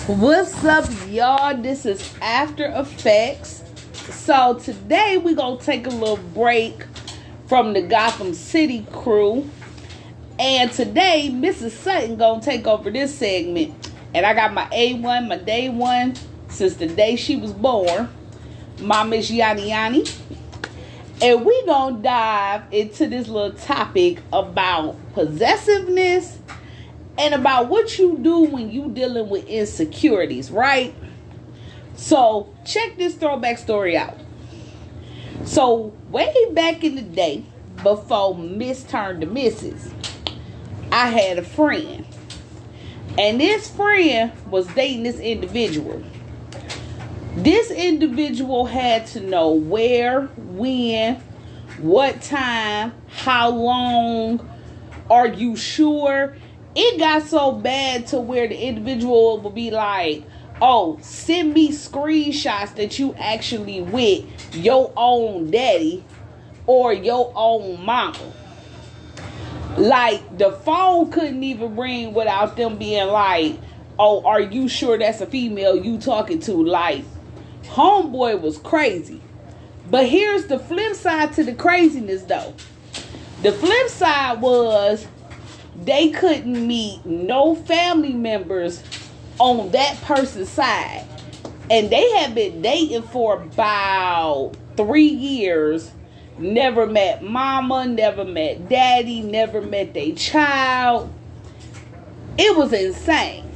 What's up, y'all? This is After Effects. So today we gonna take a little break from the Gotham City crew, and today Mrs. Sutton gonna take over this segment. And I got my A1, my day one, since the day she was born, my Miss Yanni Yanni. And we gonna dive into this little topic about possessiveness and about what you do when you dealing with insecurities, right? So check this throwback story out. So way back in the day, before Miss turned to Mrs., I had a friend. And this friend was dating this individual. This individual had to know where, when, what time, how long, are you sure? It got so bad to where the individual would be like, oh, send me screenshots that you actually with your own daddy or your own mama. Like, the phone couldn't even ring without them being like, oh, are you sure that's a female you talking to? Like, homeboy was crazy. But here's the flip side to the craziness, though. The flip side was they couldn't meet no family members on that person's side. And they had been dating for about 3 years. Never met mama, never met daddy, never met their child. It was insane.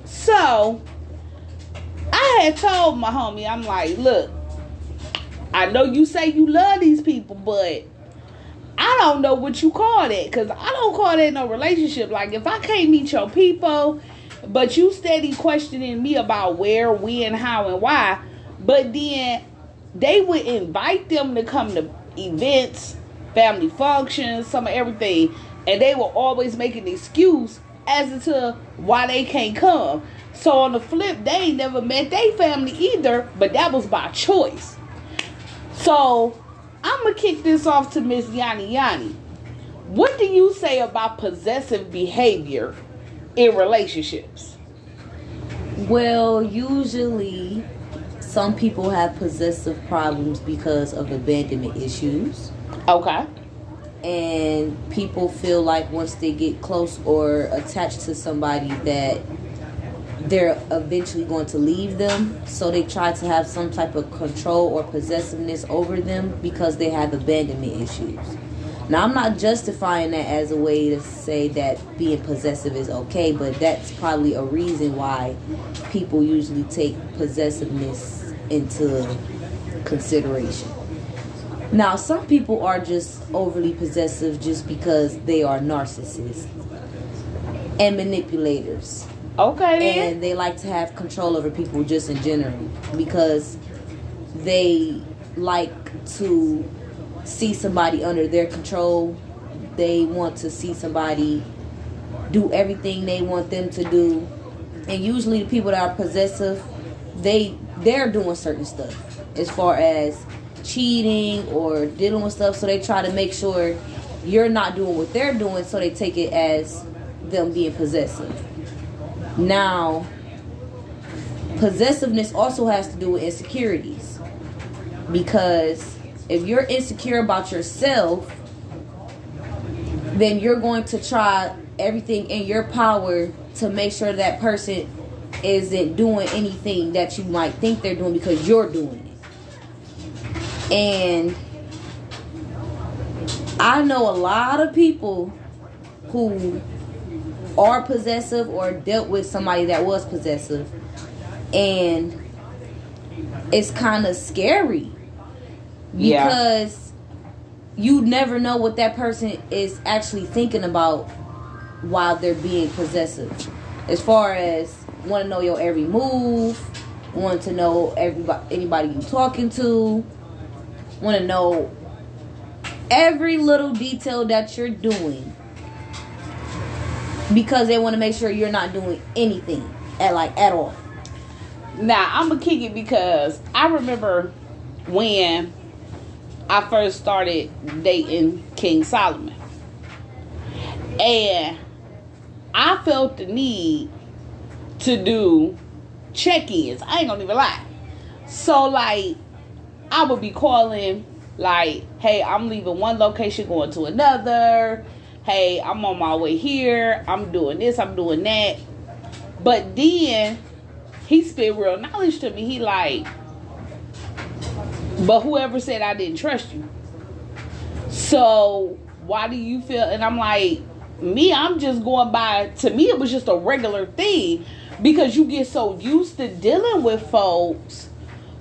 So, I had told my homie, I'm like, look, I know you say you love these people, but I don't know what you call that, because I don't call that no relationship. Like, if I can't meet your people, but you steady questioning me about where, when, how, and why, but then they would invite them to come to events, family functions, some of everything, and they will always make an excuse as to why they can't come. So on the flip, they ain't never met their family either, but that was by choice. So I'm going to kick this off to Miss Yanni Yanni. What do you say about possessive behavior in relationships? Well, usually some people have possessive problems because of abandonment issues. Okay. And people feel like once they get close or attached to somebody that they're eventually going to leave them, so they try to have some type of control or possessiveness over them because they have abandonment issues. Now, I'm not justifying that as a way to say that being possessive is okay, but that's probably a reason why people usually take possessiveness into consideration. Now, some people are just overly possessive just because they are narcissists and manipulators. Okay, then. And they like to have control over people just in general because they like to see somebody under their control. They want to see somebody do everything they want them to do. And usually the people that are possessive, they're doing certain stuff as far as cheating or dealing with stuff. So they try to make sure you're not doing what they're doing, so they take it as them being possessive. Now, possessiveness also has to do with insecurities, because if you're insecure about yourself, then you're going to try everything in your power to make sure that person isn't doing anything that you might think they're doing because you're doing it. And I know a lot of people who are possessive or dealt with somebody that was possessive, and it's kind of scary because you never know what that person is actually thinking about while they're being possessive, as far as want to know your every move, want to know anybody you talking to, want to know every little detail that you're doing, because they want to make sure you're not doing anything at all. Now, I'm going to kick it because I remember when I first started dating King Solomon. And I felt the need to do check-ins. I ain't gonna even lie. So like, I would be calling like, hey, I'm leaving one location going to another. Hey, I'm on my way here. I'm doing this, I'm doing that. But then he spit real knowledge to me. He like, but whoever said I didn't trust you? So why do you feel? And I'm like, I'm just going by, to me it was just a regular thing, because you get so used to dealing with folks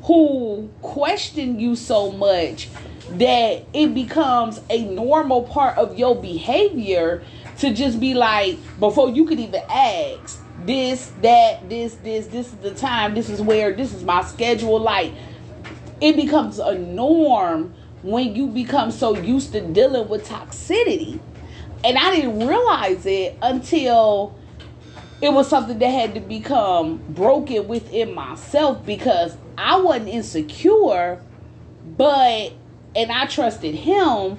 who question you so much that it becomes a normal part of your behavior to just be like, before you could even ask, this, that, this is the time, this is where, this is my schedule. Like, it becomes a norm when you become so used to dealing with toxicity. And I didn't realize it until it was something that had to become broken within myself, because I wasn't insecure, and I trusted him,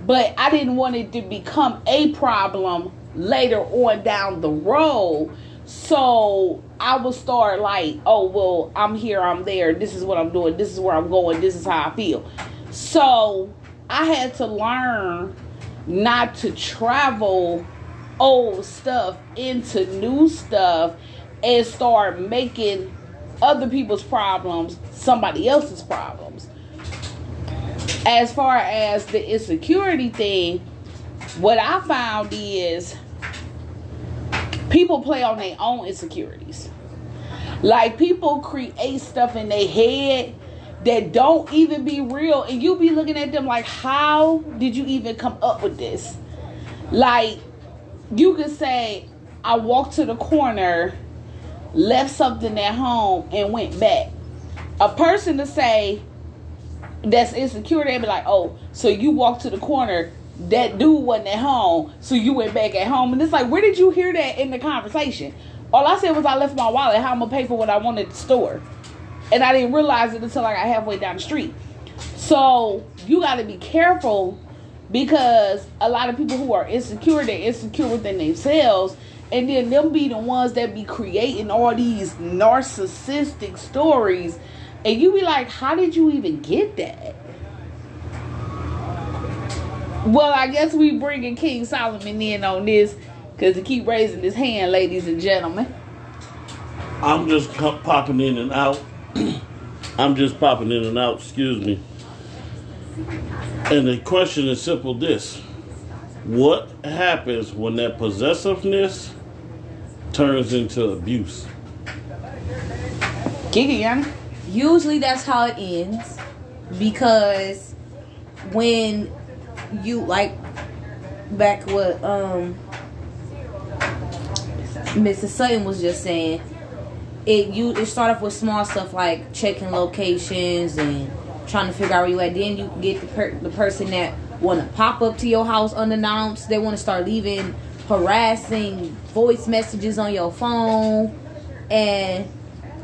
but I didn't want it to become a problem later on down the road. So I would start like, oh, well, I'm here, I'm there, this is what I'm doing, this is where I'm going, this is how I feel. So I had to learn not to travel old stuff into new stuff and start making other people's problems somebody else's problems. As far as the insecurity thing, what I found is people play on their own insecurities. Like, people create stuff in their head that don't even be real, and you be looking at them like, how did you even come up with this? Like, you could say, I walked to the corner, left something at home, and went back. A person to say that's insecure, they'd be like, oh, so you walked to the corner, that dude wasn't at home, so you went back at home. And it's like, where did you hear that in the conversation? All I said was I left my wallet. How I'm gonna pay for what I wanted at the store? And I didn't realize it until I got halfway down the street. So you got to be careful, because a lot of people who are insecure, they're insecure within themselves, and then them be the ones that be creating all these narcissistic stories, and you be like, how did you even get that? Well, I guess we bringing King Solomon in on this, because he keep raising his hand, ladies and gentlemen. I'm just popping in and out. Excuse me. And the question is simple this. What happens when that possessiveness turns into abuse? Kiki, Yanni? Usually that's how it ends, because when you, like, back what Mrs. Sutton was just saying, it start off with small stuff like checking locations and trying to figure out where you at. Then you can get the person that want to pop up to your house unannounced. They want to start leaving harassing voice messages on your phone. And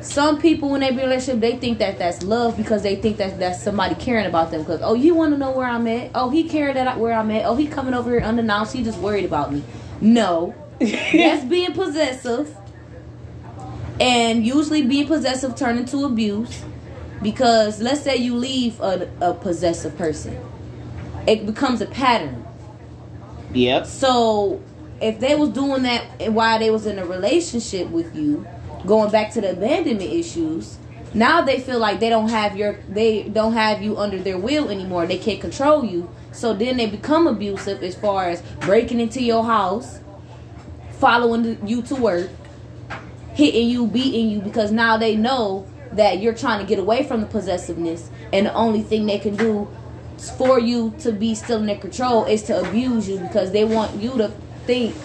some people, when they be in a relationship, they think that that's love, because they think that that's somebody caring about them. Because, oh, you want to know where I'm at? Oh, he cared where I'm at. Oh, he coming over here unannounced. He just worried about me. No. That's being possessive. And usually being possessive turn into abuse, because let's say you leave a possessive person, it becomes a pattern. Yep. So if they was doing that while they was in a relationship with you, going back to the abandonment issues, now they feel like they don't have you under their will anymore. They can't control you. So then they become abusive, as far as breaking into your house, following you to work, hitting you, beating you, because now they know that you're trying to get away from the possessiveness, and the only thing they can do for you to be still in their control is to abuse you, because they want you to think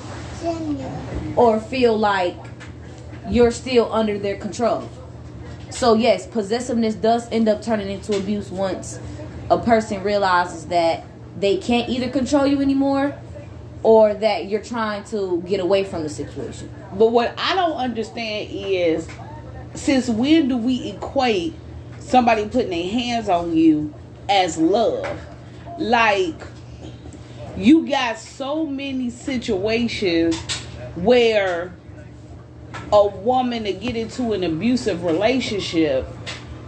or feel like you're still under their control. So yes, possessiveness does end up turning into abuse once a person realizes that they can't either control you anymore, or that you're trying to get away from the situation. But what I don't understand is, since when do we equate somebody putting their hands on you as love? Like, you got so many situations where a woman to get into an abusive relationship,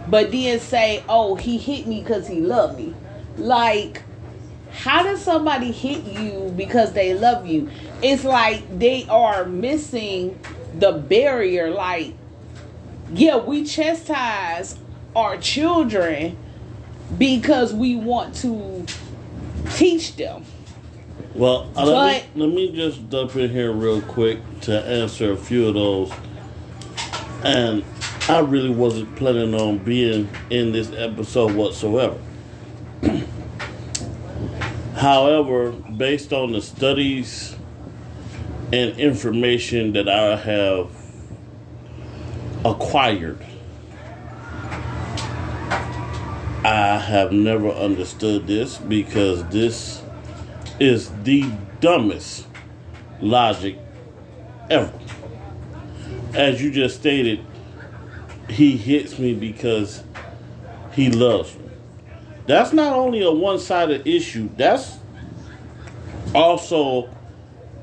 but then say, oh, he hit me because he loved me. Like, how does somebody hit you because they love you? It's like they are missing the barrier. Like, yeah, we chastise our children because we want to teach them. Well, let me just jump in here real quick to answer a few of those. And I really wasn't planning on being in this episode whatsoever. However, based on the studies and information that I have acquired, I have never understood this, because this is the dumbest logic ever. As you just stated, he hits me because he loves me. That's not only a one-sided issue, that's also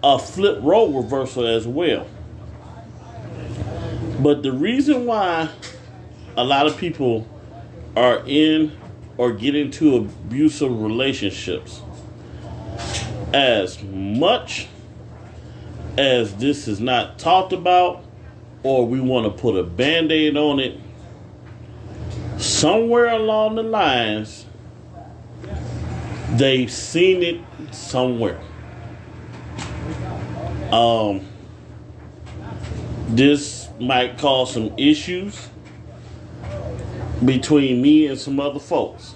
a flip role reversal as well. But the reason why a lot of people are in or get into abusive relationships, as much as this is not talked about or we want to put a band-aid on it, somewhere along the lines they've seen it somewhere. This might cause some issues between me and some other folks,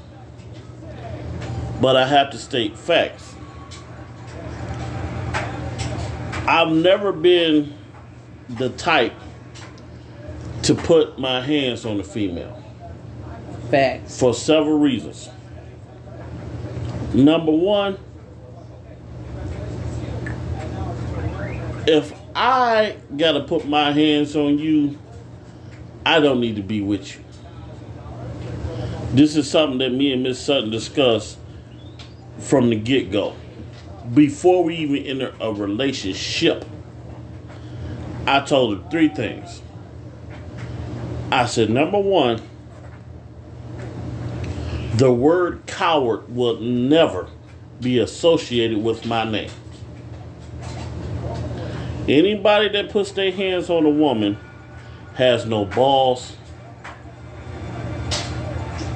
but I have to state facts. I've never been the type to put my hands on a female. Facts. For several reasons. Number one, if I gotta put my hands on you, I don't need to be with you. This is something that me and Miss Sutton discussed from the get-go. Before we even enter a relationship, I told her 3 things. I said, number one, the word coward will never be associated with my name. Anybody that puts their hands on a woman has no balls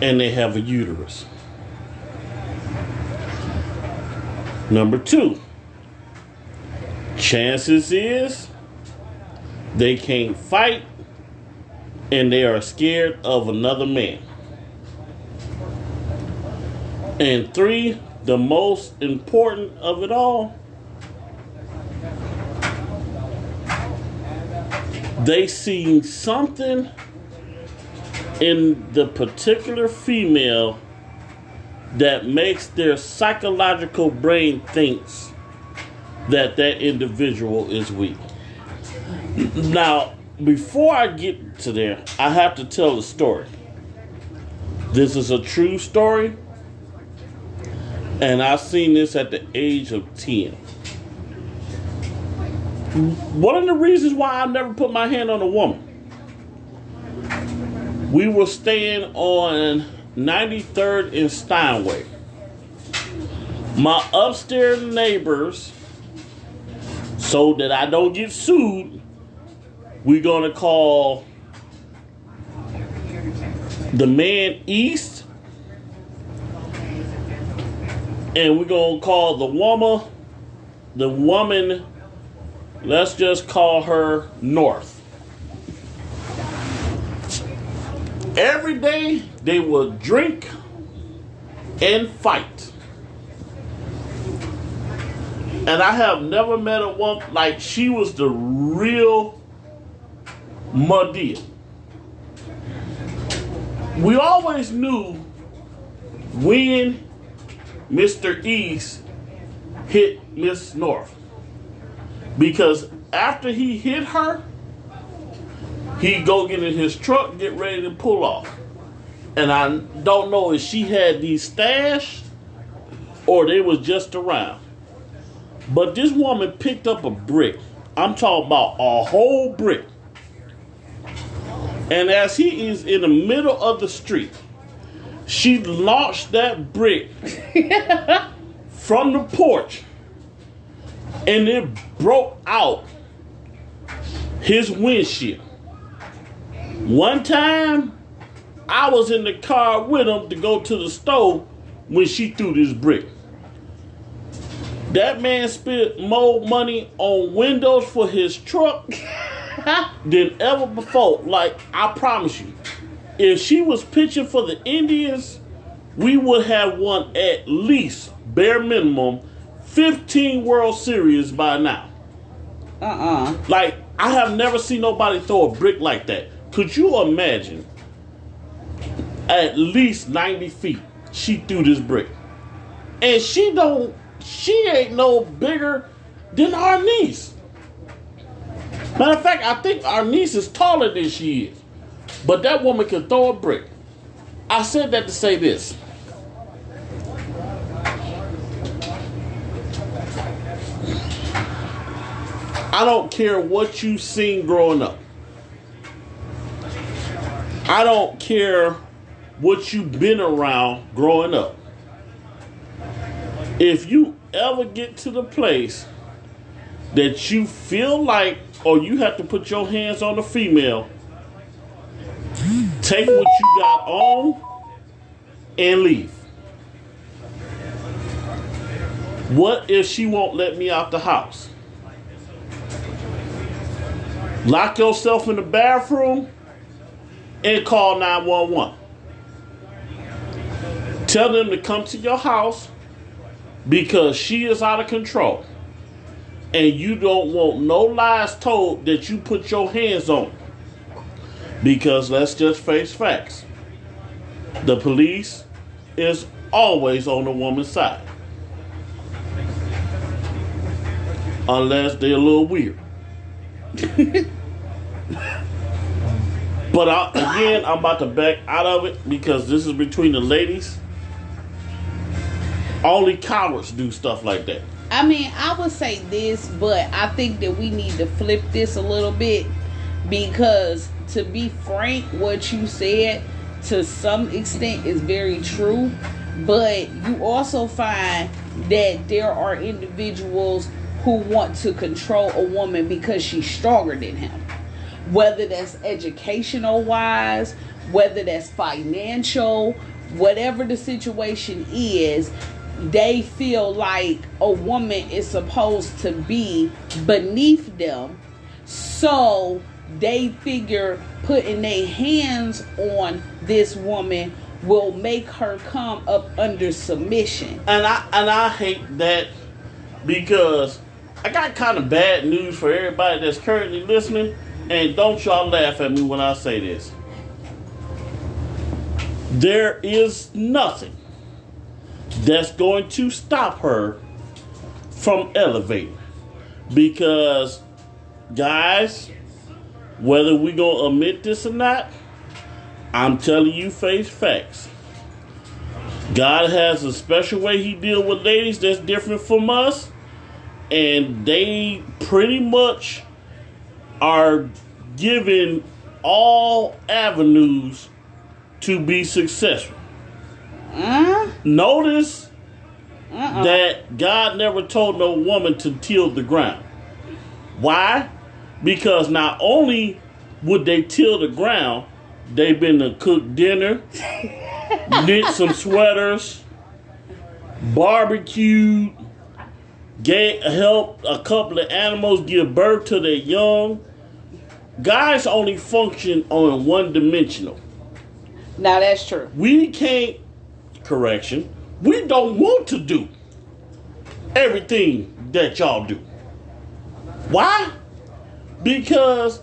and they have a uterus. Number 2, chances is they can't fight and they are scared of another man. And 3, the most important of it all, they see something in the particular female that makes their psychological brain thinks that that individual is weak. Now, before I get to there, I have to tell the story. This is a true story, and I've seen this at the age of 10. One of the reasons why I never put my hand on a woman, we were staying on 93rd and Steinway. My upstairs neighbors, so that I don't get sued, we're going to call the man east, and we're going to call the woman, let's just call her north. Every day they would drink and fight. And I have never met a woman like she was the real Madea. We always knew when Mr. East hit Miss North, because after he hit her, he'd go get in his truck, get ready to pull off. And I don't know if she had these stashed or they was just around. But this woman picked up a brick. I'm talking about a whole brick. And as he is in the middle of the street, she launched that brick from the porch, and it broke out his windshield. One time, I was in the car with him to go to the store when she threw this brick. That man spent more money on windows for his truck than ever before. Like, I promise you, if she was pitching for the Indians, we would have won at least, bare minimum, 15 World Series by now. Like, I have never seen nobody throw a brick like that. Could you imagine? At least 90 feet, she threw this brick. And she ain't no bigger than our niece. Matter of fact, I think our niece is taller than she is. But that woman can throw a brick. I said that to say this. I don't care what you've seen growing up. I don't care what you've been around growing up. If you ever get to the place that you feel like, or you have to put your hands on a female, take what you got on and leave. What if she won't let me out the house? Lock yourself in the bathroom and call 911. Tell them to come to your house because she is out of control. And you don't want no lies told that you put your hands on. Because let's just face facts. The police is always on the woman's side. Unless they're a little weird. But again, I'm about to back out of it because this is between the ladies. Only cowards do stuff like that. I mean, I would say this, but I think that we need to flip this a little bit because, to be frank, what you said to some extent is very true. But you also find that there are individuals who want to control a woman because she's stronger than him. Whether that's educational wise, whether that's financial, whatever the situation is, they feel like a woman is supposed to be beneath them. So they figure putting their hands on this woman will make her come up under submission. And I hate that because I got kind of bad news for everybody that's currently listening. And don't y'all laugh at me when I say this. There is nothing that's going to stop her from elevating. Because, guys, whether we going to admit this or not, I'm telling you face facts. God has a special way he deals with ladies that's different from us. And they pretty much are given all avenues to be successful. Notice that God never told no woman to till the ground. Why? Because not only would they till the ground, they've been to cook dinner, knit some sweaters, barbecued, help a couple of animals give birth to their young. Guys only function on one dimensional. Now that's true. We can't, we don't want to do everything that y'all do. Why? Because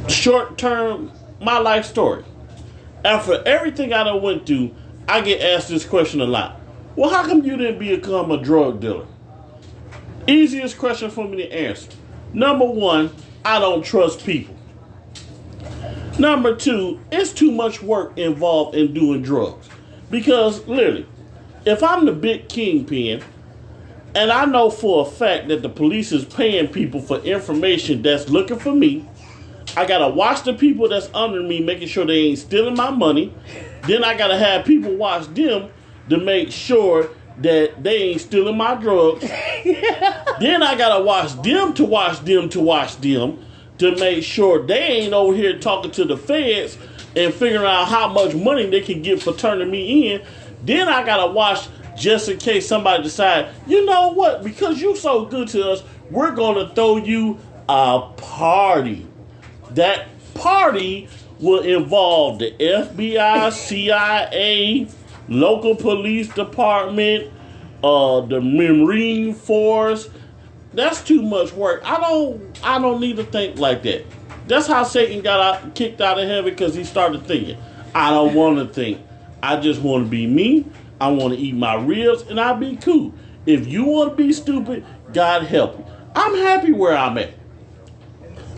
short term, my life story. After everything I done went through, I get asked this question a lot. Well, how come you didn't become a drug dealer? Easiest question for me to answer. Number one, I don't trust people. Number two, it's too much work involved in doing drugs. Because literally, if I'm the big kingpin, and I know for a fact that the police is paying people for information that's looking for me, I gotta watch the people that's under me, making sure they ain't stealing my money. Then I gotta have people watch them to make sure that they ain't stealing my drugs. Then I gotta watch them to watch them to watch them to make sure they ain't over here talking to the feds and figuring out how much money they can get for turning me in. Then I gotta watch just in case somebody decide, you know what, because you so good to us, we're gonna throw you a party. That party will involve the FBI, CIA, local police department, the Marine Force. That's too much work. I don't need to think like that. That's how Satan got kicked out of heaven, because he started thinking. I don't want to think. I just want to be me. I want to eat my ribs and I'll be cool. If you want to be stupid, God help you. I'm happy where I'm at.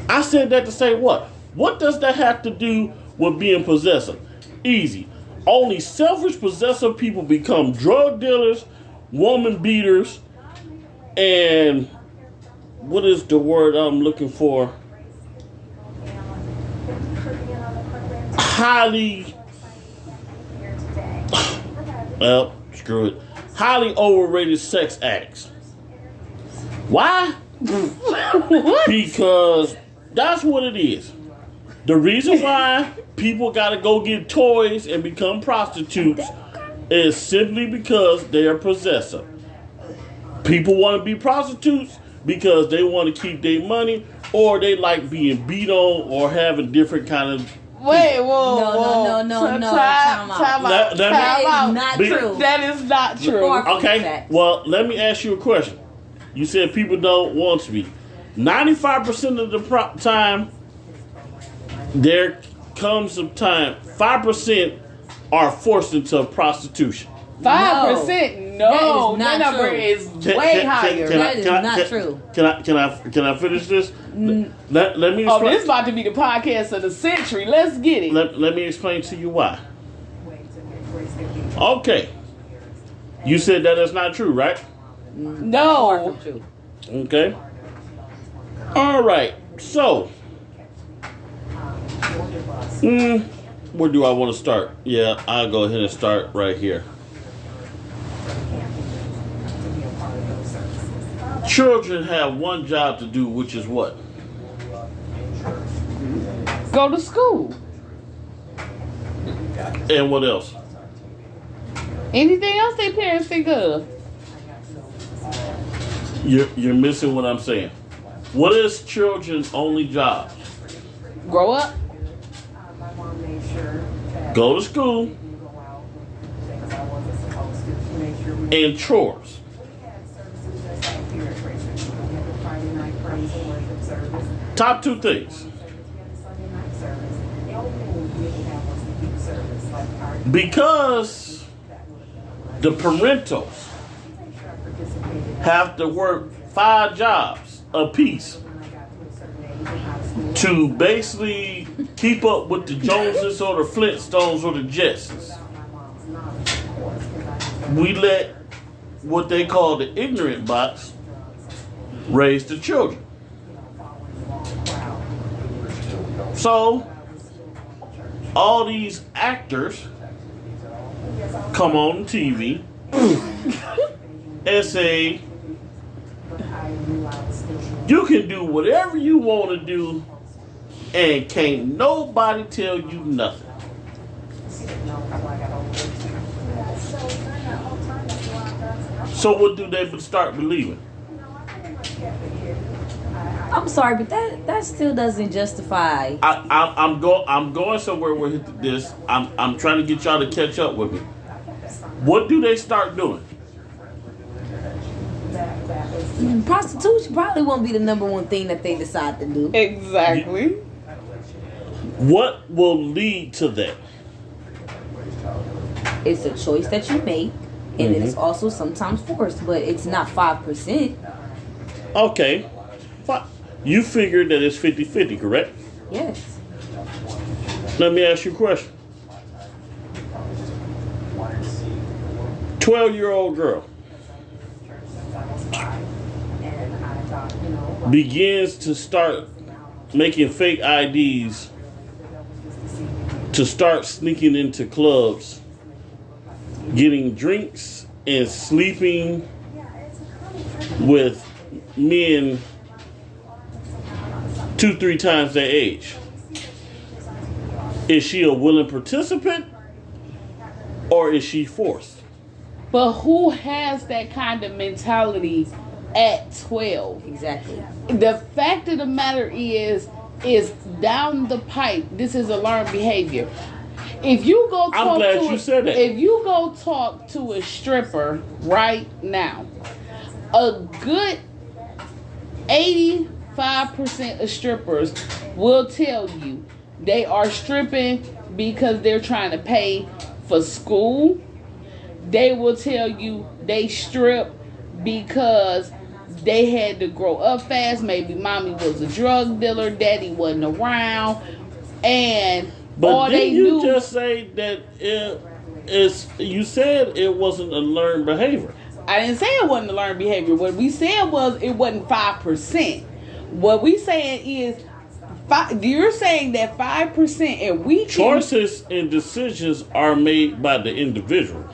I said that to say what? What does that have to do with being possessive? Easy. Only selfish, possessive people become drug dealers, woman beaters, and what is the word I'm looking for? Highly, well, screw it. Highly overrated sex addicts. Why? Because that's what it is. The reason why people gotta go get toys and become prostitutes is simply because they are possessive. People want to be prostitutes because they want to keep their money, or they like being beat on, or having different kind of. Wait, whoa, No. Time out. That is not true. That is not true. Okay, well, let me ask you a question. You said people don't want to be. 95% of the time, there comes a time, 5% are forced into prostitution. 5%? No, that number true. is way higher. That is not true. Can I finish this? Let me explain. Oh, this is about to be the podcast of the century. Let's get it. Let me explain to you why. Okay. You said that is not true, right? No. Okay. All right. So, where do I want to start? Yeah, I'll go ahead and start right here. Children have one job to do, which is what? Go to school. And what else? Anything else they parents think of? You're missing what I'm saying. What is children's only job? Grow up. Go to school and chores. Top two things. Because the parentals have to work 5 jobs apiece to basically keep up with the Joneses or the Flintstones or the Jetsons. We let what they call the ignorant box raise the children. So, all these actors come on TV and say, you can do whatever you want to do and can't nobody tell you nothing. So what do they start believing? I'm sorry, but that still doesn't justify. I'm going somewhere with this. I'm trying to get y'all to catch up with me. What do they start doing? Prostitution probably won't be the number one thing that they decide to do. Exactly. What will lead to that? It's a choice that you make, and then it's also sometimes forced, but it's not 5%. Okay. You figured that it's 50-50, correct? Yes. Let me ask you a question. 12-year-old girl begins to start making fake IDs to start sneaking into clubs, getting drinks, and sleeping with men 2-3 times their age. Is she a willing participant or is she forced? But who has that kind of mentality at 12? Exactly. The fact of the matter is down the pipe, this is a learned behavior. If you go talk I'm glad you said that. If you go talk to a stripper right now, a good 85% of strippers will tell you they are stripping because they're trying to pay for school. They will tell you they strip because they had to grow up fast. Maybe mommy was a drug dealer, daddy wasn't around, and But all they didn't you knew. just say that you said it wasn't a learned behavior? I didn't say it wasn't a learned behavior. What we said was it wasn't 5%. What we saying is, you're saying that 5%, and we can, Choices and decisions are made by the individual.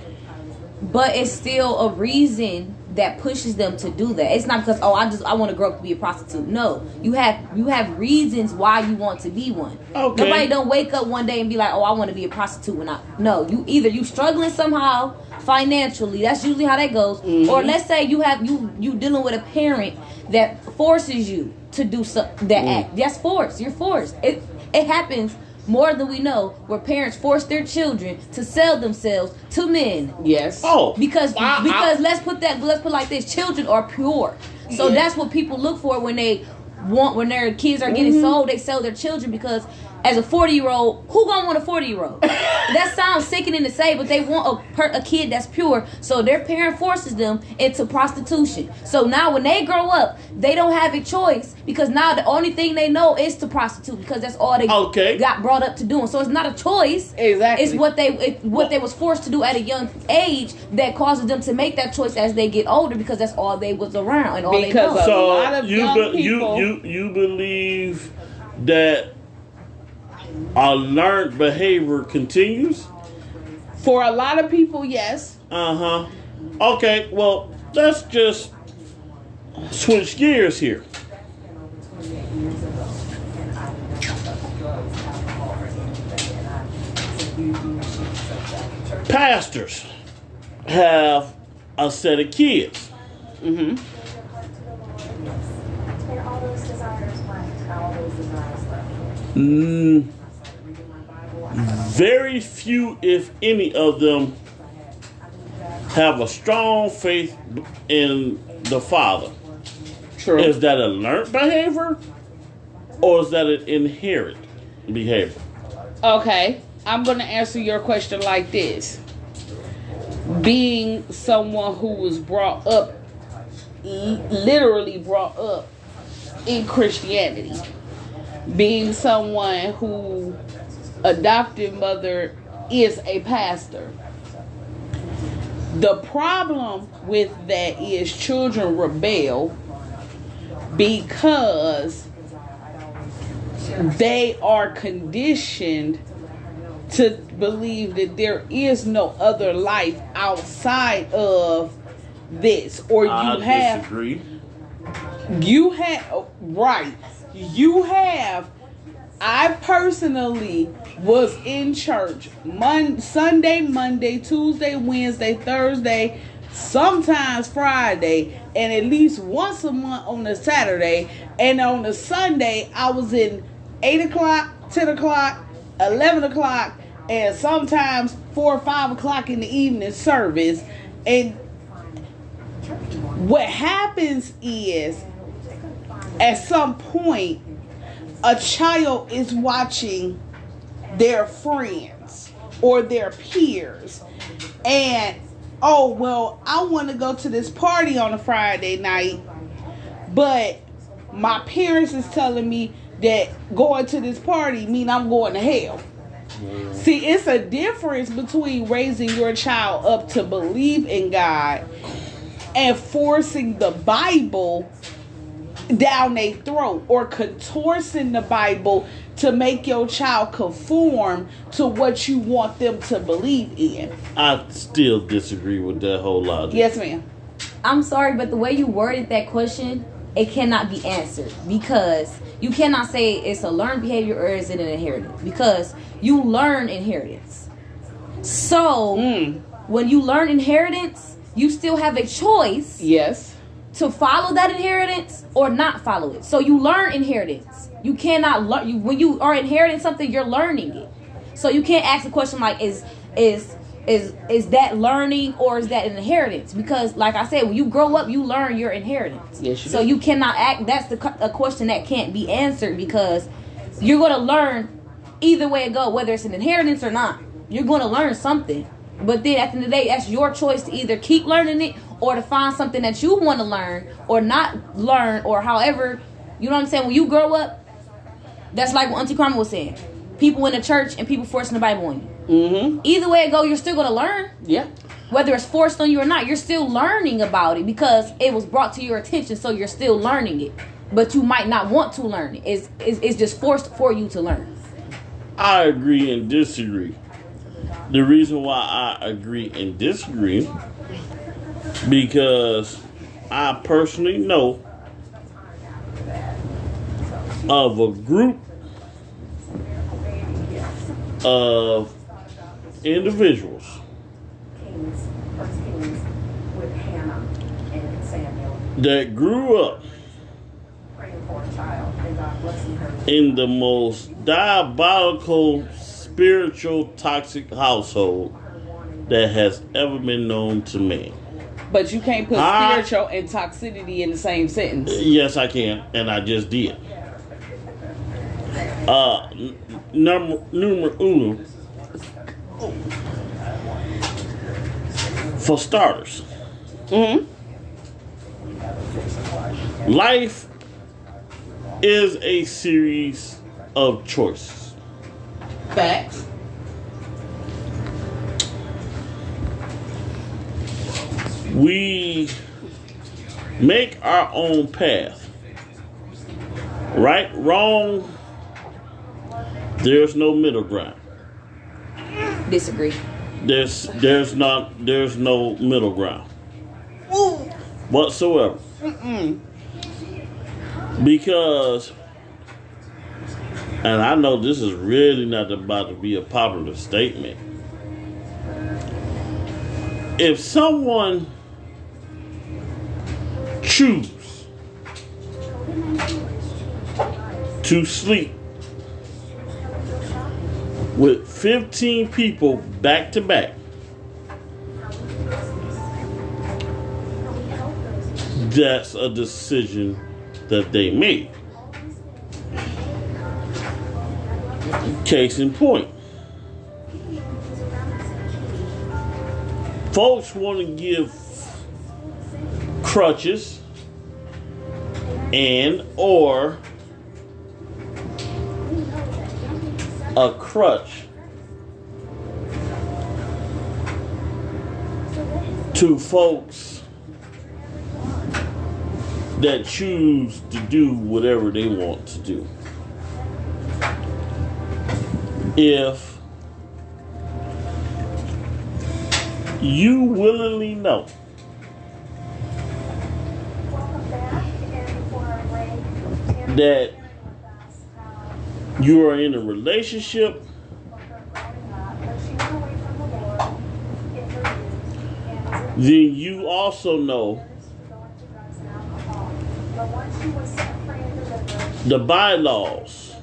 But it's still a reason that pushes them to do that. It's not because I want to grow up to be a prostitute. No, you have reasons why you want to be one. Okay. Nobody don't wake up one day and be like, I want to be a prostitute. No, you struggling somehow financially. That's usually how that goes. Mm-hmm. Or let's say you dealing with a parent that forces you to do that act. That's force. You're forced. It happens more than we know, where parents force their children to sell themselves to men. yes. Oh, Because let's put it like this: children are pure, so Yeah. that's what people look for when their kids are getting sold. They sell their children because, as a 40-year-old, who gonna want a 40-year-old? That sounds sickening to say, but they want a kid that's pure. So their parent forces them into prostitution. So now when they grow up, they don't have a choice because now the only thing they know is to prostitute because that's all they got brought up to doing. So it's not a choice. Exactly. It's what they was forced to do at a young age that causes them to make that choice as they get older because that's all they was around and all Because they know. so lot of young people- you believe that our learned behavior continues? For a lot of people, yes. Okay, well, let's just switch gears here. Pastors have a set of kids. Mm-hmm. Very few, if any of them, have a strong faith in the Father. True. Is that a learned behavior or is that an inherent behavior? Okay, I'm going to answer your question like this. Being someone who was brought up, literally brought up in Christianity, being someone who adopted mother is a pastor. The problem with that is children rebel because they are conditioned to believe that there is no other life outside of this, or I disagree. I personally was in church Sunday, Monday, Tuesday, Wednesday, Thursday, sometimes Friday, and at least once a month on a Saturday. And on a Sunday, I was in 8 o'clock, 10 o'clock, 11 o'clock, and sometimes 4 or 5 o'clock in the evening service. And what happens is, at some point, a child is watching their friends or their peers, and oh, well, I want to go to this party on a Friday night, but my parents is telling me that going to this party mean I'm going to hell. See, it's a difference between raising your child up to believe in God and forcing the Bible down their throat or contorting the Bible to make your child conform to what you want them to believe in. I still disagree with that whole logic. Yes, ma'am. I'm sorry, but the way you worded that question, it cannot be answered, because you cannot say it's a learned behavior or is it an inheritance, because you learn inheritance. So when you learn inheritance, you still have a choice. Yes. To follow that inheritance or not follow it. So you learn inheritance. You cannot learn when you are inheriting something, you're learning it. So you can't ask a question like is that learning or is that an inheritance? Because like I said, when you grow up, you learn your inheritance. Yes, you so do. you cannot act. That's a question that can't be answered, because you're going to learn either way it go, whether it's an inheritance or not. You're going to learn something. But then at the end of the day, that's your choice to either keep learning it or to find something that you want to learn or not learn, or however, you know what I'm saying? When you grow up, that's like what Auntie Carmen was saying. People in the church and people forcing the Bible on you. Mm-hmm. Either way it go, you're still going to learn. Yeah. Whether it's forced on you or not, you're still learning about it because it was brought to your attention, so you're still learning it. But you might not want to learn it. It's just forced for you to learn. I agree and disagree. The reason why I agree and disagree, because I personally know of a group of individuals that grew up in the most diabolical, spiritual, toxic household that has ever been known to man. But you can't put spiritual and toxicity in the same sentence. Yes, I can, and I just did. Number uno. For starters, life is a series of choices. Facts. We make our own path. Right, wrong, there's no middle ground. Disagree. There's no middle ground whatsoever. Because, and I know this is really not about to be a popular statement, if someone choose to sleep with 15 people back to back, that's a decision that they made. Case in point, folks want to give crutches and or a crutch to folks that choose to do whatever they want to do. If you willingly know that you are in a relationship then you also know the bylaws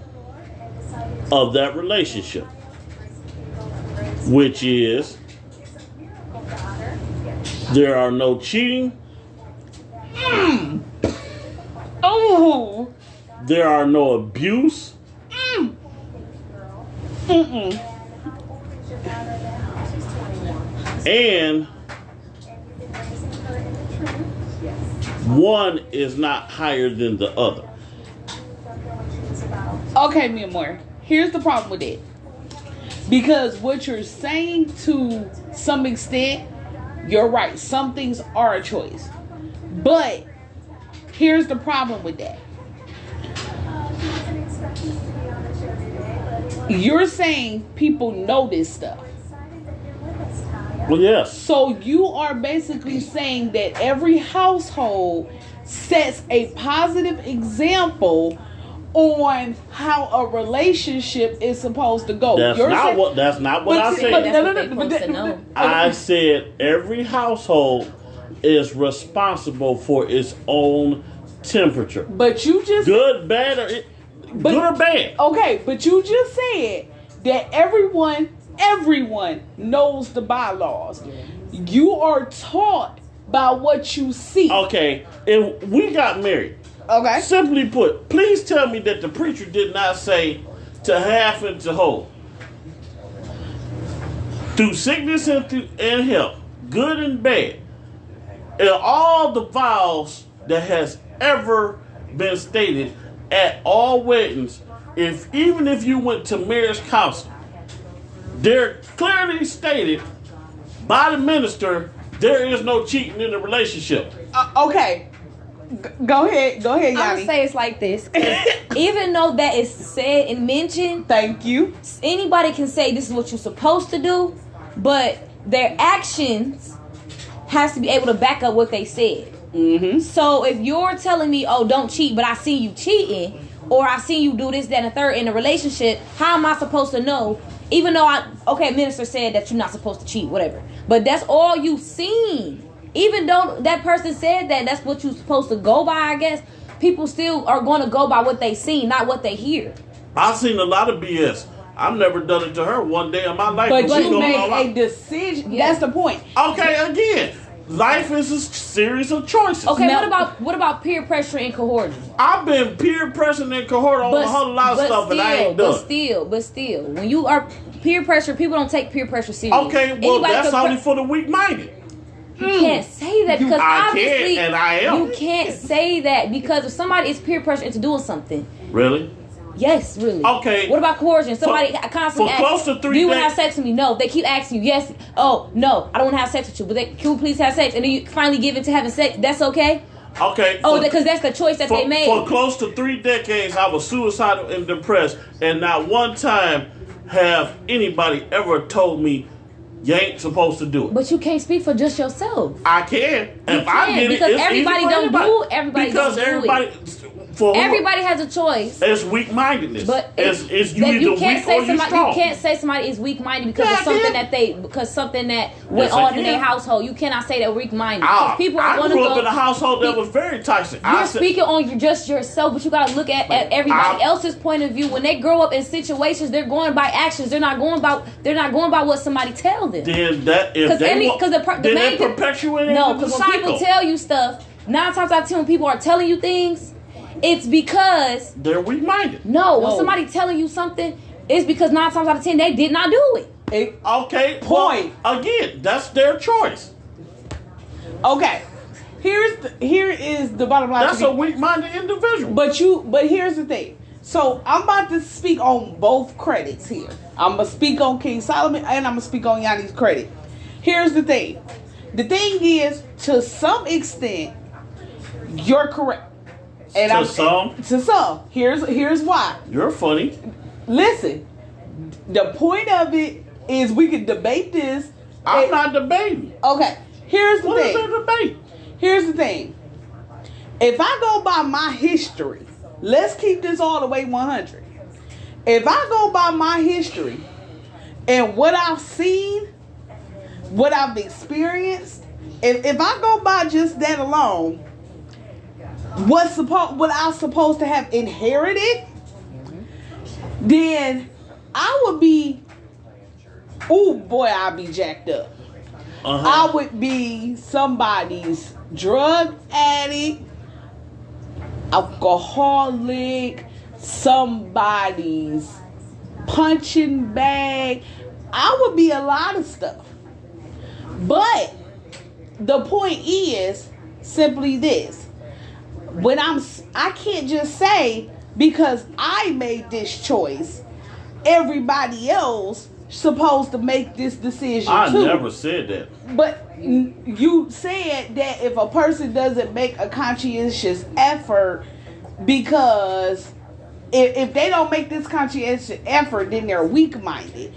of that relationship, which is there are no cheating, Oh. there are no abuse, and one is not higher than the other. Okay, mi amor. Here's the problem with it. Because what you're saying to some extent, you're right. Some things are a choice. But Here's the problem with that. You're saying people know this stuff. Well, yes. So you are basically saying that every household sets a positive example on how a relationship is supposed to go. That's not what I said. That's what they're supposed to know. I said every household is responsible for its own temperature. But you just Good, bad, good or bad. okay. But you just said that everyone knows the bylaws. You are taught by what you see. Okay, if we got married, Okay. simply put, please tell me that the preacher did not say to half and to whole. Through sickness and health, good and bad, and all the vows that has ever been stated at all weddings, even if you went to marriage counseling, they're clearly stated by the minister there is no cheating in the relationship. Okay. Go ahead, I'm Yanni. gonna say it's like this. 'Cause even though that is said and mentioned, Thank you. anybody can say this is what you're supposed to do, but their actions has to be able to back up what they said. Mm-hmm. So if you're telling me, oh, don't cheat, but I see you cheating, or I see you do this, that, and the third in a relationship, how am I supposed to know? Even though minister said that you're not supposed to cheat, whatever. But that's all you've seen. Even though that person said that, that's what you're supposed to go by, I guess. People still are going to go by what they see, not what they hear. I've seen a lot of BS. I've never done it to her one day in my life. But we you go made all a out. decision. Yeah. That's the point. Okay, again, life is a series of choices. Okay, Now- what about peer pressure and cohorting? I've been peer pressing and cohort on a whole lot of stuff, and I ain't done. But still, when you are peer pressure, people don't take peer pressure serious. Okay, well, Anybody that's can only for the weak-minded. You can't say that because I obviously can, and I am. you can't say that because if somebody is peer pressure into doing something, Really? yes, really. Okay. What about coercion? Somebody For- constantly for close to asks, 3 do you want to days- have sex with me? No. They keep asking you, yes. Oh, no, I don't want to have sex with you. But can we please have sex? And then you finally give in to having sex. That's okay? Okay. Oh, for- because that's the choice that they made. For close to 3 decades, I was suicidal and depressed, and not one time have anybody ever told me you ain't supposed to do it. But you can't speak for just yourself. I can. If I can, get it, because it's everybody easy for don't everybody. do- everybody because don't do it. everybody, for Everybody has a choice. it's weak-mindedness. But it's you that either you can't weak say or you somebody strong. you can't say somebody is weak minded because Yeah, of something yeah. something that went Yes, I on in can. their household. You cannot say they're weak minded. People are I going to grew go. up in a household that was very toxic. You're speaking on just yourself, but you got to look at everybody else's point of view. When they grow up in situations, they're going by actions. They're not going by what somebody tell them. Then that if they then they perpetuate No, the because when cycle. people tell you stuff, 9 times out of 10 when people are telling you things, it's because They're weak-minded. when somebody telling you something, it's because 9 times out of 10 they did not do it. Okay. Point. Well, again, that's their choice. Okay. Here is the bottom line. That's a weak-minded individual. But here's the thing. So I'm about to speak on both credits here. I'm gonna speak on King Solomon and I'm gonna speak on Yanni's credit. Here's the thing. The thing is, to some extent, you're correct. And to some. Here's why. You're funny. Listen, the point of it is we can debate this. I'm not debating. Okay. Here's the What is thing. there to debate? Here's the thing. If I go by my history, let's keep this all the way 100. If I go by my history and what I've seen, what I've experienced, if I go by just that alone, what I'm supposed to have inherited, then I would be, oh boy, I'd be jacked up. I would be somebody's drug addict, alcoholic, somebody's punching bag. I would be a lot of stuff. But the point is simply this. I can't just say because I made this choice, everybody else supposed to make this decision I too. never said that. But you said that if a person doesn't make a conscientious effort, because if they don't make this conscientious effort, then they're weak-minded.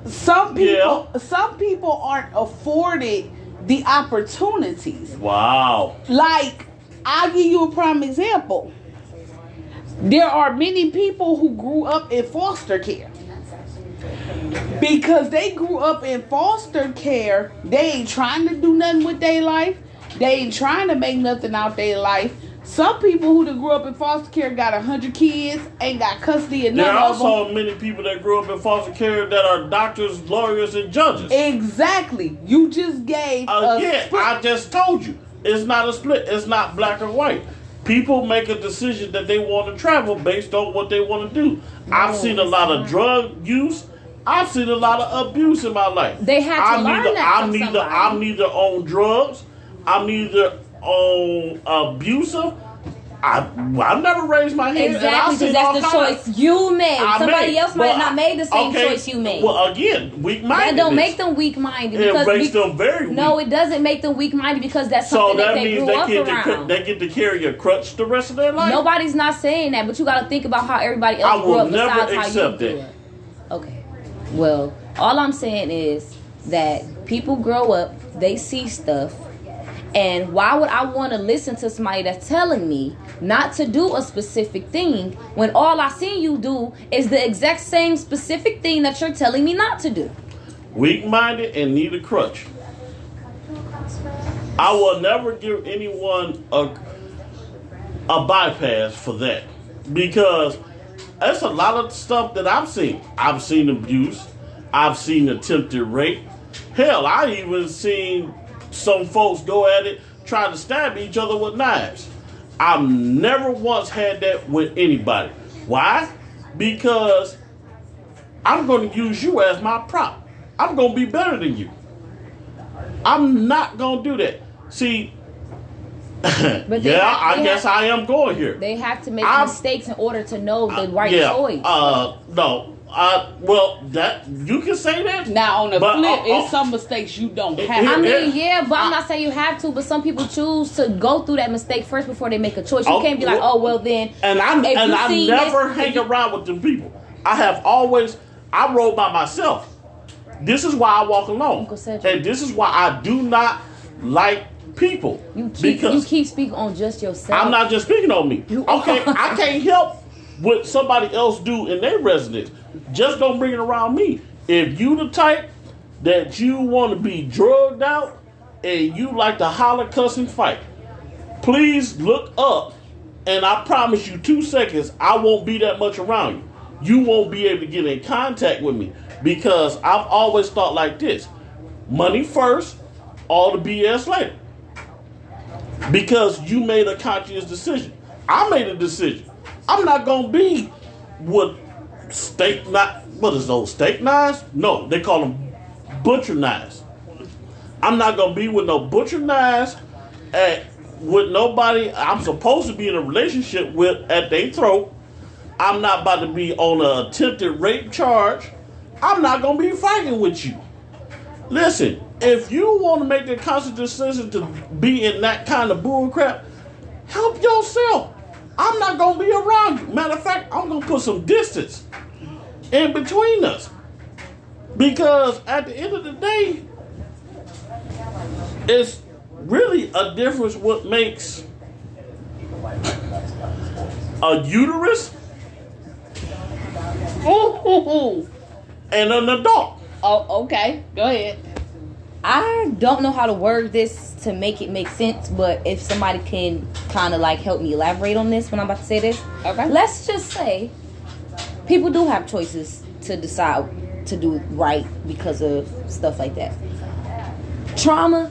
Some people aren't afforded the opportunities. Wow. Like, I'll give you a prime example. There are many people who grew up in foster care. Because they grew up in foster care, they ain't trying to do nothing with their life. They ain't trying to make nothing out their life. Some people who done grew up in foster care got 100 kids, ain't got custody of none There are of them. also many people that grew up in foster care that are doctors, lawyers, and judges. Exactly. You just gave Again, I just told you. It's not a split. It's not black or white. People make a decision that they want to travel based on what they want to do. I've seen a lot of drug use. I've seen a lot of abuse in my life. They had to learn that from somebody. I'm neither on drugs. I'm neither on abusive. I've never raised my hand. Exactly, because that's the choice you made. Somebody else might not made the same choice you made. Well, again, weak-minded. That don't make them weak-minded. It makes them very weak. No, it doesn't make them weak-minded because that's something that they grew up around. They get to carry a crutch the rest of their life? Nobody's not saying that, but you got to think about how everybody else grew up besides how you grew up. Okay. Well, all I'm saying is that people grow up, they see stuff, and why would I want to listen to somebody that's telling me not to do a specific thing when all I see you do is the exact same specific thing that you're telling me not to do? Weak-minded and need a crutch. I will never give anyone a bypass for that, because that's a lot of stuff that I've seen. I've seen abuse. I've seen attempted rape. Hell, I even seen some folks go at it trying to stab each other with knives. I've never once had that with anybody. Why? Because I'm going to use you as my prop. I'm going to be better than you. I'm not going to do that. See, but I guess I am going here. They have to make mistakes in order to know the right choice. No. Well, that you can say that. Now, on the flip, it's some mistakes you don't have. I mean, but I'm not saying you have to, but some people choose to go through that mistake first before they make a choice. You can't be like, oh, well, then. And I never hang around with them people. I roll by myself. This is why I walk alone. And this is why I do not like people. You keep speaking on just yourself. I'm not just speaking on me. Okay, I can't help what somebody else do in their residence. Just don't bring it around me. If you the type that you want to be drugged out and you like to holler, cuss, and fight, please look up, and I promise you 2 seconds, I won't be that much around you. You won't be able to get in contact with me, because I've always thought like this: money first, all the BS later. Because you made a conscious decision. I made a decision. I'm not going to be with steak knives. What is those, steak knives? No, they call them butcher knives. I'm not going to be with no butcher knives with nobody I'm supposed to be in a relationship with at their throat. I'm not about to be on an attempted rape charge. I'm not going to be fighting with you. Listen, if you want to make the conscious decision to be in that kind of bull crap, help yourself. I'm not going to be around you. Matter of fact, I'm going to put some distance in between us. Because at the end of the day, it's really a difference what makes a uterus and an adult. Oh, okay. Go ahead. I don't know how to word this to make it make sense, but if somebody can kind of like help me elaborate on this when I'm about to say this. Okay. Let's just say people do have choices to decide to do right because of stuff like that. Trauma,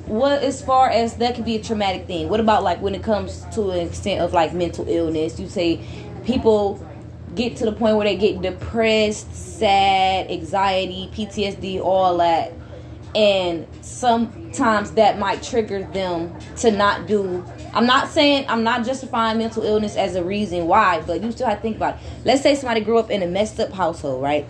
what as far as that could be a traumatic thing. What about like when it comes to an extent of like mental illness? You say people get to the point where they get depressed, sad, anxiety, PTSD, all that. And sometimes that might trigger them to not do. I'm not justifying mental illness as a reason why, but you still have to think about it. Let's say somebody grew up in a messed up household, right?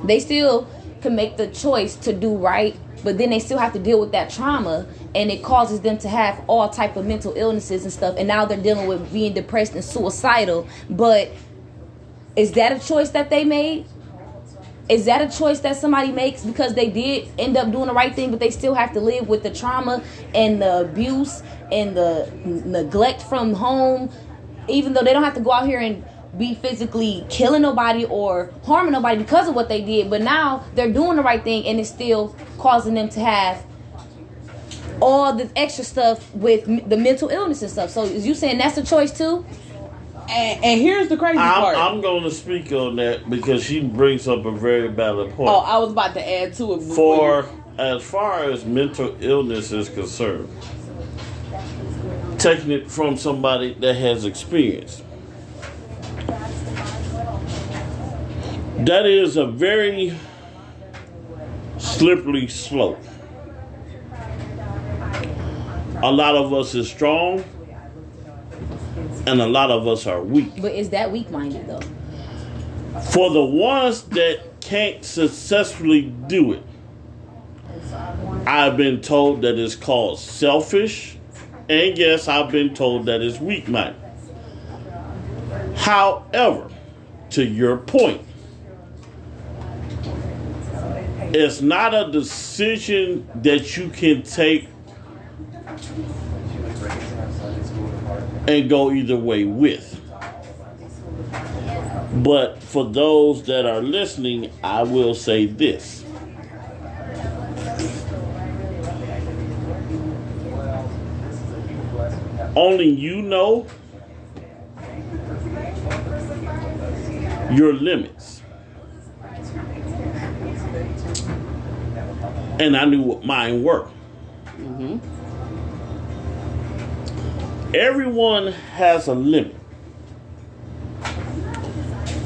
They still can make the choice to do right, but then they still have to deal with that trauma, and it causes them to have all type of mental illnesses and stuff, and now they're dealing with being depressed and suicidal. But is that a choice that they made? Is that a choice that somebody makes because they did end up doing the right thing, but they still have to live with the trauma and the abuse and the neglect from home, even though they don't have to go out here and be physically killing nobody or harming nobody because of what they did, but now they're doing the right thing and it's still causing them to have all the extra stuff with the mental illness and stuff. So is you saying that's a choice too? And here's the crazy part. I'm going to speak on that because she brings up a very valid point. Oh, I was about to add to it. As far as mental illness is concerned, taking it from somebody that has experience, that is a very slippery slope. A lot of us is strong, and a lot of us are weak. But is that weak-minded though? For the ones that can't successfully do it, I've been told that it's called selfish, and yes, I've been told that it's weak-minded. However, to your point, it's not a decision that you can take and go either way with. But for those that are listening, I will say this. Only you know your limits. And I knew what mine were. Mm-hmm. Everyone has a limit.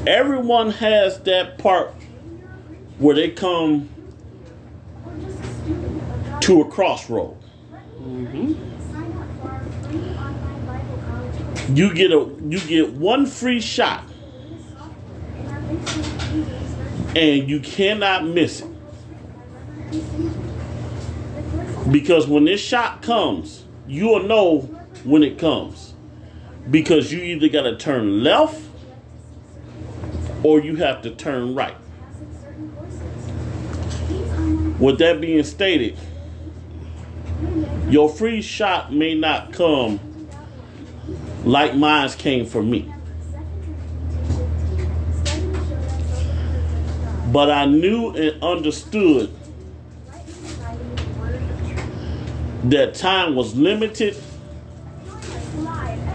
Everyone has that part where they come to a crossroad. Mm-hmm. You get one free shot, and you cannot miss it. Because when this shot comes, you'll know when it comes, because you either got to turn left or you have to turn right. With that being stated, your free shot may not come like mine came for me, but I knew and understood that time was limited.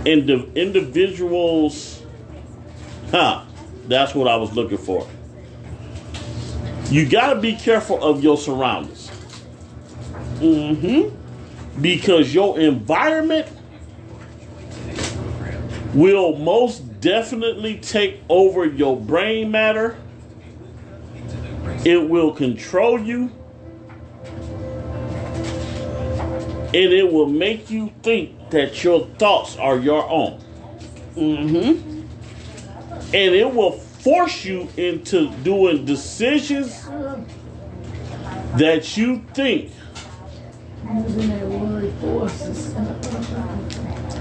And the individuals, that's what I was looking for. You got to be careful of your surroundings. Mm-hmm. Because your environment will most definitely take over your brain matter. It will control you. And it will make you think that your thoughts are your own. Mm-hmm. And it will force you into doing decisions that you think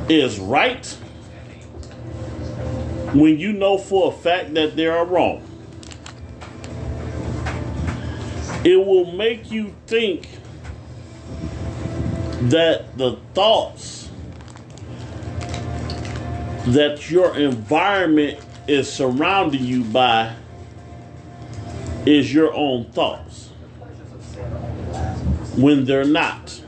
is right when you know for a fact that they are wrong. It will make you think that the thoughts that your environment is surrounding you by is your own thoughts, when they're not.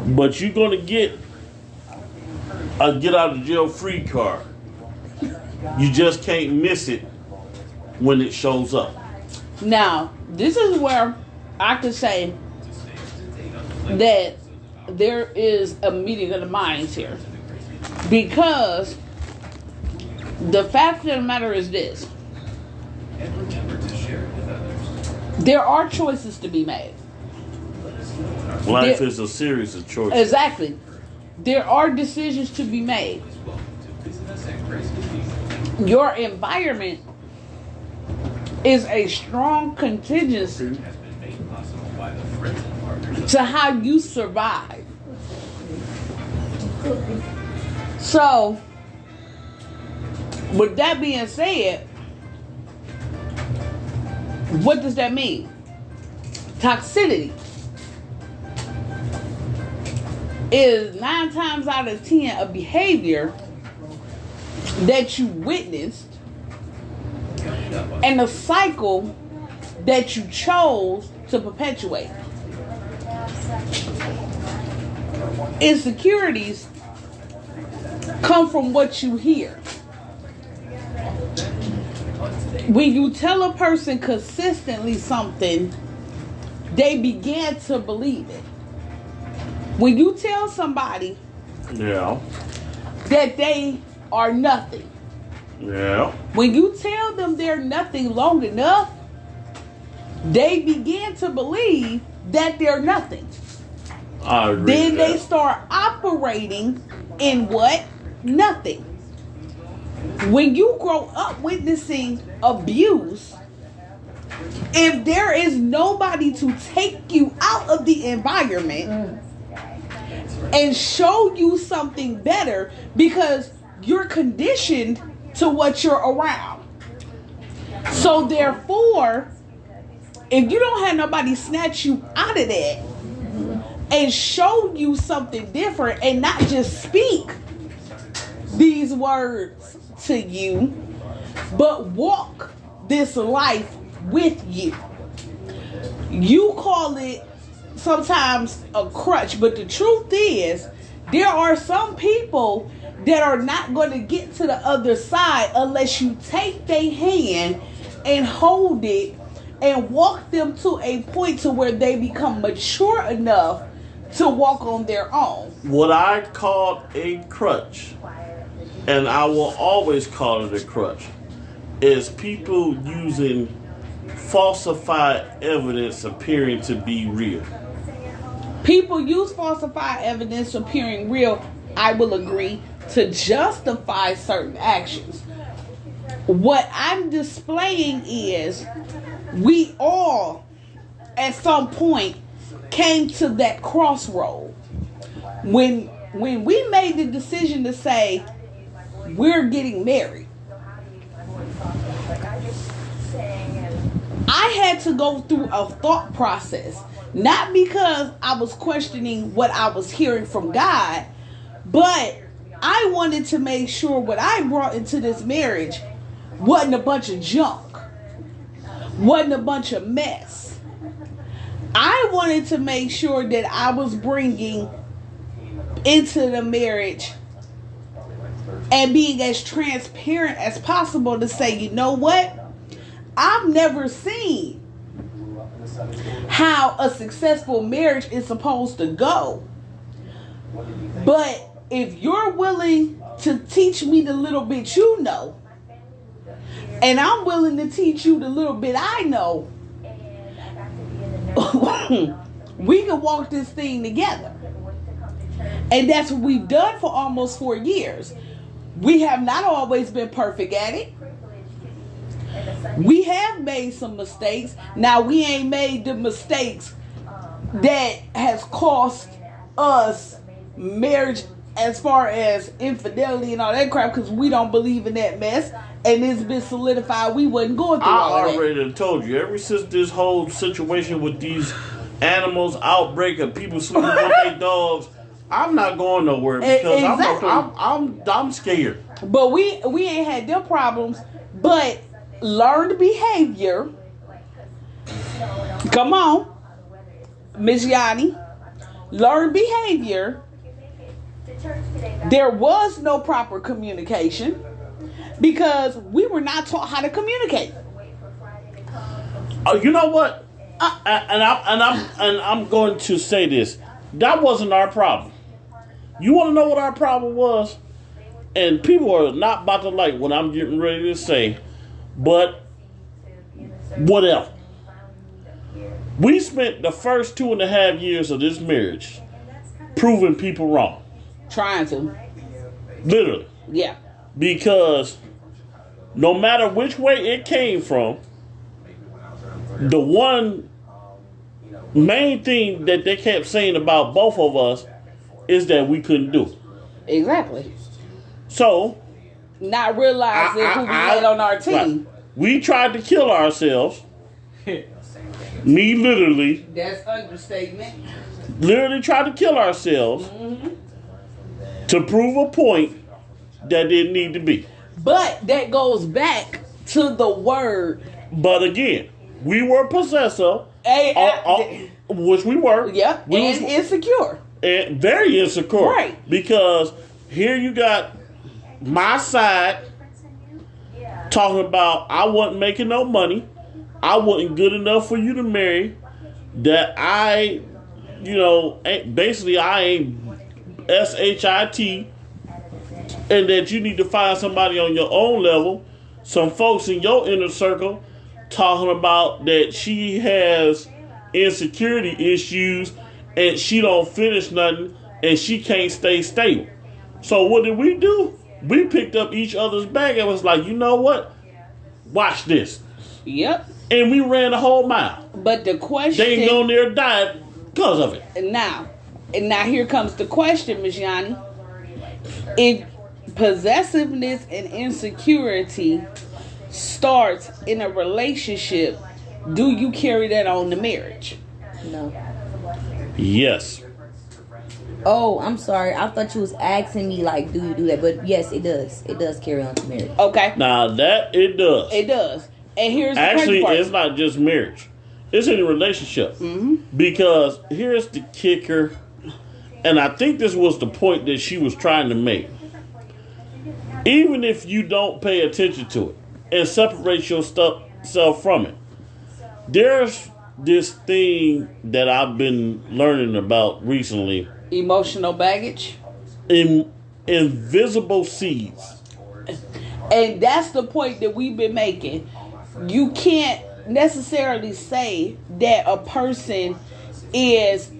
But you're going to get a get out of jail free card. You just can't miss it when it shows up. Now, this is where I could say that there is a meeting of the minds here. Because the fact of the matter is this. There are choices to be made. Life is a series of choices. Exactly. There are decisions to be made. Your environment is a strong contingency to how you survive. So, with that being said, what does that mean? Toxicity is 9 times out of 10 a behavior that you witnessed and a cycle that you chose to perpetuate. Insecurities come from what you hear. When you tell a person consistently something, they begin to believe it. When you tell somebody that they are nothing, when you tell them they're nothing long enough, they begin to believe that they're nothing. I agree. Then they start operating in what? Nothing. When you grow up witnessing abuse, if there is nobody to take you out of the environment and show you something better, because you're conditioned to what you're around. So therefore, if you don't have nobody snatch you out of that and show you something different and not just speak these words to you, but walk this life with you. You call it sometimes a crutch, but the truth is there are some people that are not going to get to the other side unless you take their hand and hold it and walk them to a point to where they become mature enough to walk on their own. What I call a crutch, and I will always call it a crutch, is people using falsified evidence appearing to be real. People use falsified evidence appearing real, I will agree, to justify certain actions. What I'm displaying is we all at some point came to that crossroad when we made the decision to say we're getting married. I had to go through a thought process, not because I was questioning what I was hearing from God, but I wanted to make sure what I brought into this marriage wasn't a bunch of junk, wasn't a bunch of mess. I wanted to make sure that I was bringing into the marriage and being as transparent as possible to say, you know what? I've never seen how a successful marriage is supposed to go. But if you're willing to teach me the little bit you know, and I'm willing to teach you the little bit I know, we can walk this thing together. And that's what we've done for almost 4 years. We have not always been perfect at it. We have made some mistakes. Now, we ain't made the mistakes that has cost us marriage as far as infidelity and all that crap, because we don't believe in that mess. And it's been solidified we wasn't going through all that. I already told you, ever since this whole situation with these animals outbreak of people sleeping with their dogs, I'm not going nowhere because Exactly. I'm scared. But we ain't had them problems. But learned behavior. Come on, Miss Yanni. Learned behavior. There was no proper communication because we were not taught how to communicate. Oh, you know what? I'm going to say this. That wasn't our problem. You want to know what our problem was? And people are not about to like what I'm getting ready to say, but whatever. We spent the first 2.5 years of this marriage proving people wrong. Trying to. Literally. Yeah. Because no matter which way it came from, the one main thing that they kept saying about both of us is that we couldn't do it. Exactly. So, Not realizing who we had on our team. right. We tried to kill ourselves. Me literally That's understatement. tried to kill ourselves to prove a point that didn't need to be. But that goes back to the word. But again, we were possessive, which we were. Yeah, We and was- insecure. and very insecure. Right. Because here you got my side talking about I wasn't making no money. I wasn't good enough for you to marry. That I, basically I ain't SHIT. And that you need to find somebody on your own level. Some folks in your inner circle talking about that she has insecurity issues and she don't finish nothing and she can't stay stable. So what did we do? We picked up each other's bag and was like, you know what? Watch this. Yep. And we ran the whole mile. But the question They ain't on there died because of it. now here comes the question, Ms. Yanni. If possessiveness and insecurity starts in a relationship, do you carry that on to marriage? No. Yes. Oh, I'm sorry. I thought you was asking me like, do you do that? But yes, it does. It does carry on to marriage. Okay. Now that it does. It does. And here's the Actually, crazy part. it's not just marriage. It's in a relationship. Mm-hmm. Because here's the kicker. And I think this was the point that she was trying to make. Even if you don't pay attention to it and separate yourself from it, there's this thing that I've been learning about recently. Emotional baggage. Invisible seeds. And that's the point that we've been making. You can't necessarily say that a person is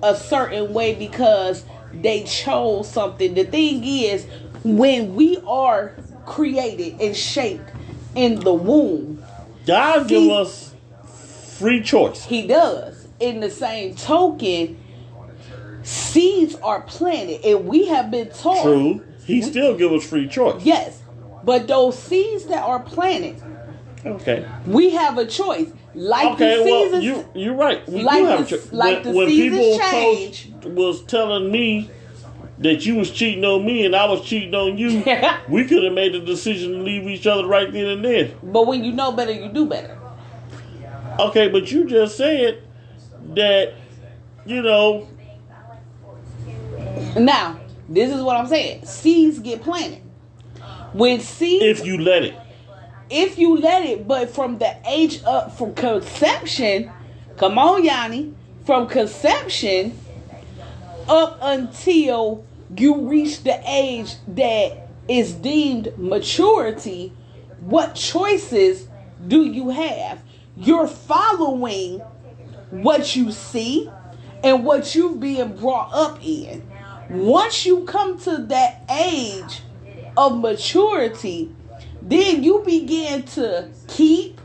a certain way because they chose something. The thing is, when we are created and shaped in the womb, God give us free choice. He does. In the same token, seeds are planted, and we have been taught. True. He still give us free choice. Yes, but those seeds that are planted, Okay. we have a choice. Like Okay, the well, seasons, you're right. We like do have the- a choice. like the when seasons people change. was telling me that you was cheating on me and I was cheating on you, we could have made the decision to leave each other right then and there. but when you know better, you do better. Okay, but you just said that, Now, this is what I'm saying. Seeds get planted. When seeds, if you let it. if you let it, but from the age up, from conception, come on, Yanni, from conception up until you reach the age that is deemed maturity, what choices do you have? You're following what you see and what you've been brought up in. Once you come to that age of maturity, then you begin to keep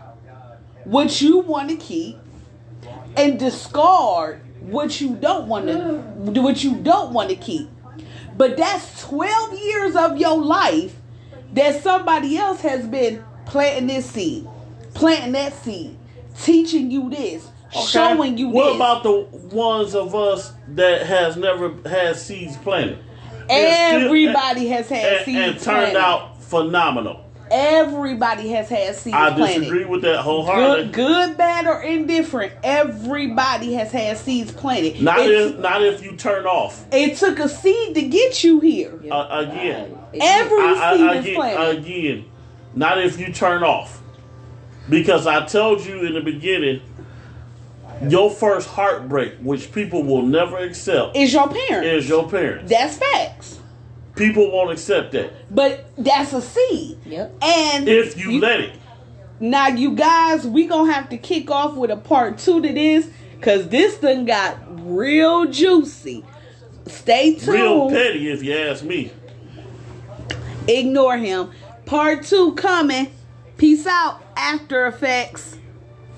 what you want to keep and discard what you don't want to keep. But that's 12 years of your life that somebody else has been planting this seed, planting that seed, teaching you this, showing you What this. about the ones of us that has never had seeds planted? And still- Everybody has had seeds and planted. turned out phenomenal. Everybody has had seeds I planted. disagree with that wholeheartedly. Good, bad, or indifferent. Everybody has had seeds planted. Not if you turn off. It took a seed to get you here. Again. Every seed is planted. Again, not if you turn off. Because I told you in the beginning, your first heartbreak, which people will never accept, Is your parents. is your parents. That's facts. People won't accept that. But that's a seed. Yep. And If you let it. Now, you guys, we gonna have to kick off with a part 2 to this, because this thing got real juicy. Stay tuned. Real petty, if you ask me. Ignore him. Part 2 coming. Peace out, After Effects.